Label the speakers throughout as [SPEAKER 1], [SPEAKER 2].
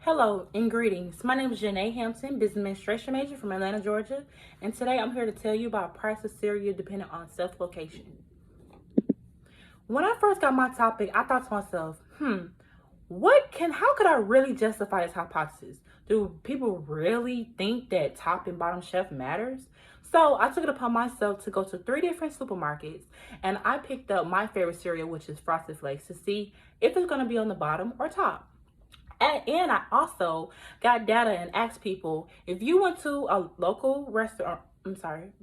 [SPEAKER 1] Hello and greetings. My name is Janae Hampton, business administration major from Atlanta, Georgia, and today I'm here to tell you about price of cereal depending on self-location. When I first got my topic, I thought to myself, how could I really justify this hypothesis? Do people really think that top and bottom shelf matters? So I took it upon myself to go to 3 different supermarkets and I picked up my favorite cereal, which is Frosted Flakes, to see if it's going to be on the bottom or top. And I also got data and asked people, if you went to a local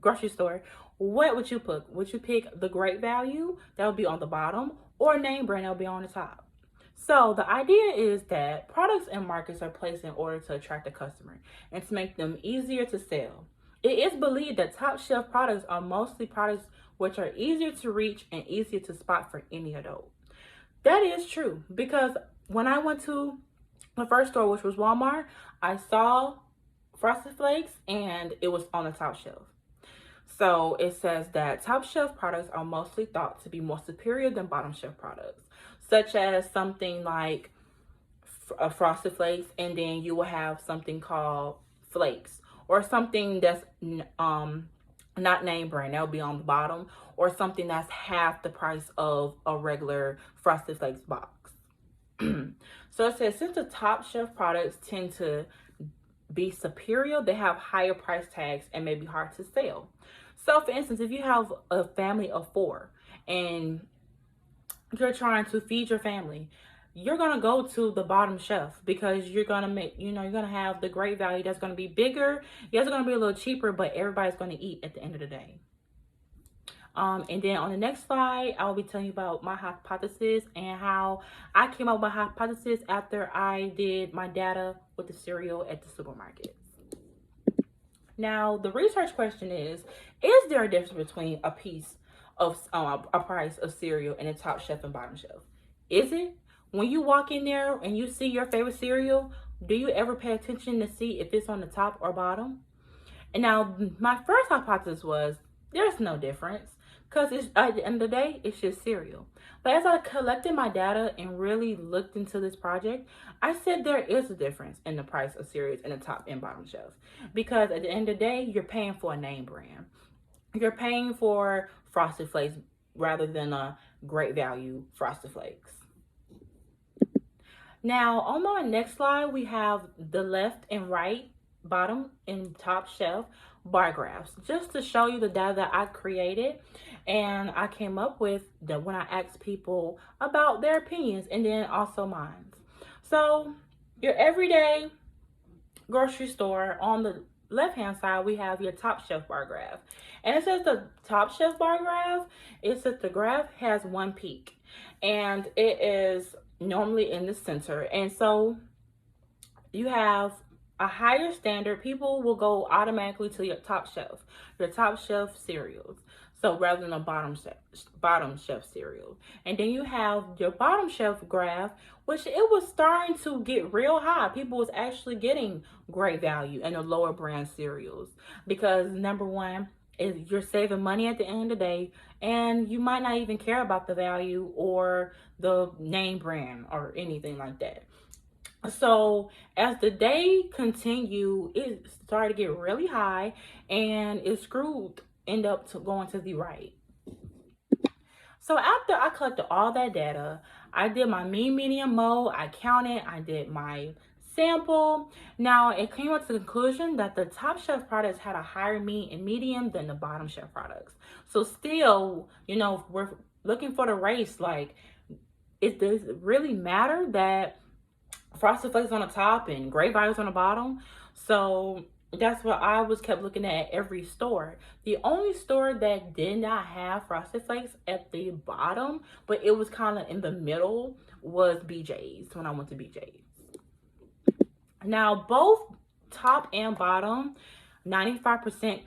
[SPEAKER 1] grocery store, what would you pick? Would you pick the Great Value that would be on the bottom or name brand that would be on the top? So the idea is that products and markets are placed in order to attract the customer and to make them easier to sell. It is believed that top shelf products are mostly products which are easier to reach and easier to spot for any adult. That is true because when I went to the first store, which was Walmart, I saw Frosted Flakes and it was on the top shelf. So it says that top shelf products are mostly thought to be more superior than bottom shelf products, such as something like Frosted Flakes, and then you will have something called Flakes, or something that's not name brand, that will be on the bottom, or something that's half the price of a regular Frosted Flakes box. So it says, since the top shelf products tend to be superior, they have higher price tags and may be hard to sell. So for instance, if you have a family of 4 and you're trying to feed your family, you're going to go to the bottom shelf because you're going to you're going to have the Great Value that's going to be bigger. Yes, it's going to be a little cheaper, but everybody's going to eat at the end of the day. And then on the next slide, I will be telling you about my hypothesis and how I came up with my hypothesis after I did my data with the cereal at the supermarket. Now, the research question is there a difference between a piece of a price of cereal in the top shelf and bottom shelf? Is it? When you walk in there and you see your favorite cereal, do you ever pay attention to see if it's on the top or bottom? And now, my first hypothesis was there's no difference because at the end of the day, it's just cereal. But as I collected my data and really looked into this project, I said there is a difference in the price of cereals in the top and bottom shelf. Because at the end of the day, you're paying for a name brand. You're paying for Frosted Flakes rather than a Great Value Frosted Flakes. Now, on my next slide, we have the left and right, bottom and top shelf bar graphs, just to show you the data that I created and I came up with when I asked people about their opinions, and then also mine. So your everyday grocery store, on the left hand side we have your top shelf bar graph, and it says the top shelf bar graph, it says the graph has one peak and it is normally in the center, and so you have a higher standard. People will go automatically to your top shelf cereals. So rather than a bottom shelf cereal. And then you have your bottom shelf graph, which it was starting to get real high. People was actually getting Great Value and the lower brand cereals because number one is you're saving money at the end of the day, and you might not even care about the value or the name brand or anything like that. So as the day continued, it started to get really high and it end up going to the right. So after I collected all that data, I did my mean, median, mode, I counted, I did my sample. Now it came up to the conclusion that the top shelf products had a higher mean and median than the bottom shelf products. So still, we're looking for the race. Like, does it really matter that Frosted Flakes on the top and Great Values on the bottom? So that's what I kept looking at every store. The only store that did not have Frosted Flakes at the bottom, but it was kind of in the middle, was BJ's when I went to BJ's. Now both top and bottom, 95%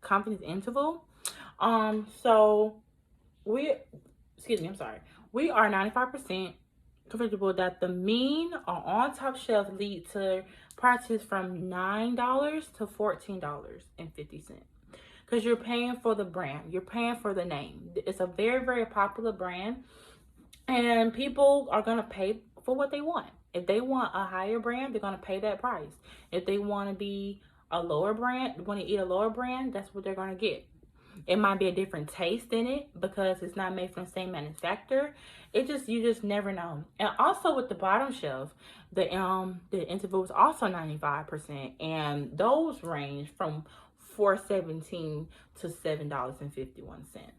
[SPEAKER 1] confidence interval. So we are 95% comfortable that the mean or on top shelf lead to prices from $9 to $14.50, because you're paying for the brand, you're paying for the name. It's a very, very popular brand and people are going to pay for what they want. If they want a higher brand, they're going to pay that price. If they want to be a lower brand, want to eat a lower brand, that's what they're going to get. It might be a different taste in it because it's not made from the same manufacturer. You just never know. And also with the bottom shelf, the interval is also 95%, and those range from $4.17 to $7.51.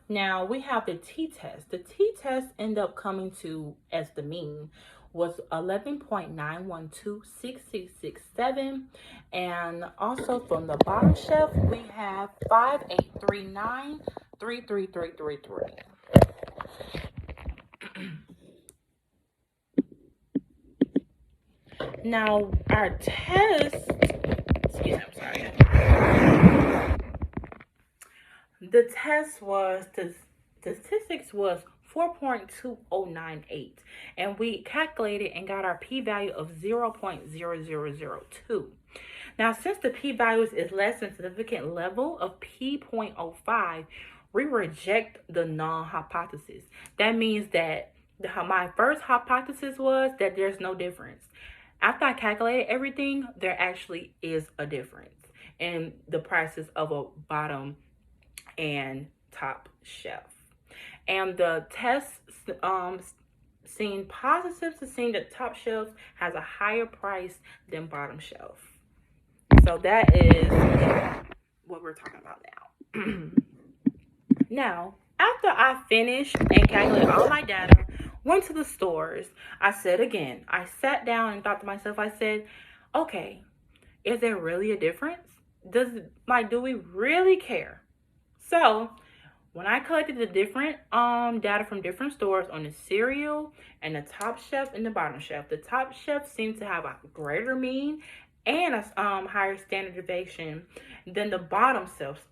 [SPEAKER 1] Now we have the t-test. The t-test ended up coming to, as the mean, was 11.9126667. And also from the bottom shelf, we have 58393333. Now our test, excuse me, I'm sorry. The test was, the statistics was 4.2098, and we calculated and got our p-value of 0.0002. Now, since the p-value is less than significant level of p.05, we reject the null hypothesis. That means that my first hypothesis was that there's no difference. After I calculated everything, there actually is a difference in the prices of a bottom and top shelf. And the test seen positives to seeing that top shelf has a higher price than bottom shelf. So that is what we're talking about now. Now, after I finished and calculated all my data, went to the stores, I sat down and thought to myself, I said, okay, is there really a difference? Do we really care? So when I collected the different data from different stores on the cereal and the top shelf and the bottom shelf, the top shelf seemed to have a greater mean and a higher standard deviation than the bottom shelf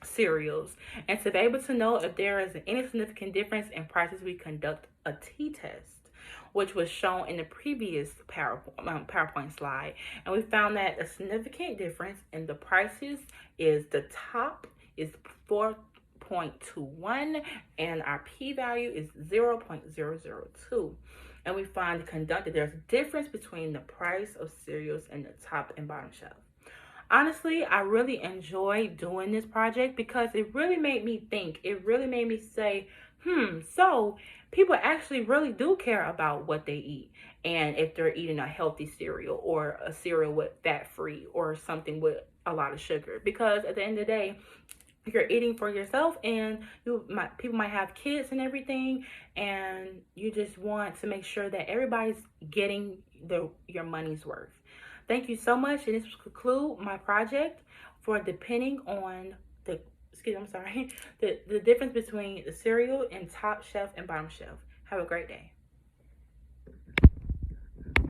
[SPEAKER 1] cereals. And to be able to know if there is any significant difference in prices, we conduct a t-test, which was shown in the previous PowerPoint slide. And we found that a significant difference in the prices is the top is 4.21 and our p-value is 0.002. And we conducted there's a difference between the price of cereals and the top and bottom shelf. Honestly, I really enjoyed doing this project because it really made me think. It really made me say, so people actually really do care about what they eat and if they're eating a healthy cereal or a cereal with fat-free or something with a lot of sugar. Because at the end of the day, you're eating for yourself, and people might have kids and everything, and you just want to make sure that everybody's getting your money's worth. Thank you so much, and this will conclude my project for depending on the difference between the cereal and top shelf and bottom shelf. Have a great day.